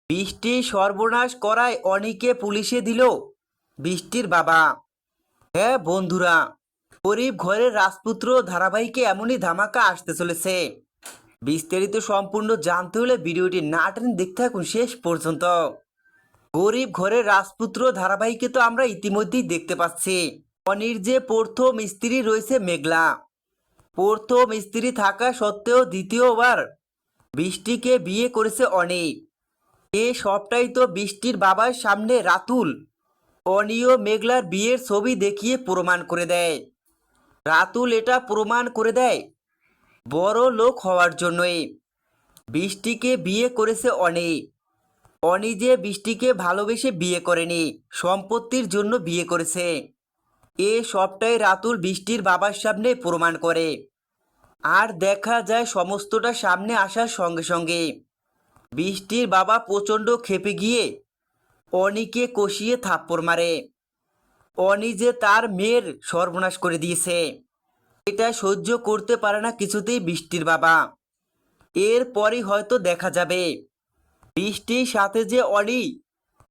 বৃষ্টি সর্বনাশ করায় অনিকে পুলিশে দিল বৃষ্টির বাবা। হ্যাঁ বন্ধুরা, গরিব ঘরের রাজপুত্র ধারাবাহিকে এমনই ধামাকা আসতে চলেছে। বিস্তারিত সম্পূর্ণ জানতে হলে ভিডিওটি না টেনে দেখতে থাকুন শেষ পর্যন্ত। গরিব ঘরের রাজপুত্র ধারাবাহিকে তো আমরা ইতিমধ্যেই দেখতে পাচ্ছি অনির যে প্রথম স্ত্রী রয়েছে মেঘলা। প্রথম স্ত্রী থাকা সত্ত্বেও দ্বিতীয়বার বৃষ্টিকে বিয়ে করেছে অনিক। এ সবটাই তো বৃষ্টির বাবার সামনে রাতুল অনি ও মেঘলার বিয়ের ছবি দেখিয়ে প্রমাণ করে দেয়। রাতুল এটা প্রমাণ করে দেয় বড় লোক হওয়ার জন্যই বৃষ্টিকে বিয়ে করেছে অনি। অনি যে বৃষ্টিকে ভালোবেসে বিয়ে করেনি, সম্পত্তির জন্য বিয়ে করেছে। এ সবটাই রাতুল বৃষ্টির বাবার সামনে প্রমাণ করে। আর দেখা যায় সমস্তটা সামনে আসার সঙ্গে সঙ্গে বৃষ্টির বাবা প্রচণ্ড ক্ষেপে গিয়ে অনিকে কষিয়ে থাপ্পড় মারে। অনি যে তার মেয়ের সর্বনাশ করে দিয়েছে এটা সহ্য করতে পারে না কিছুতেই বৃষ্টির বাবা। এরপরই হয়তো দেখা যাবে বৃষ্টির সাথে যে অনি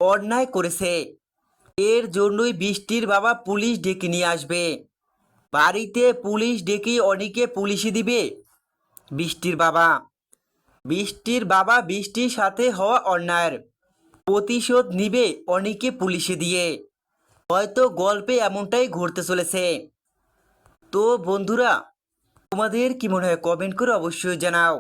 অন্যায় করেছে, এর জন্যই বৃষ্টির বাবা পুলিশ ডেকে নিয়ে আসবে। বাড়িতে পুলিশ ডেকে অনিকে পুলিশে দিবে বৃষ্টির বাবা। বৃষ্টির বাবা বৃষ্টির সাথে হওয়া অন্যায়ের প্রতিশোধ নিবে অনিকে পুলিশে দিয়ে। হয়তো গল্পে এমনটাই ঘটতে চলেছে। তো বন্ধুরা, তোমাদের কি মনে হয় কমেন্ট করে অবশ্যই জানাও।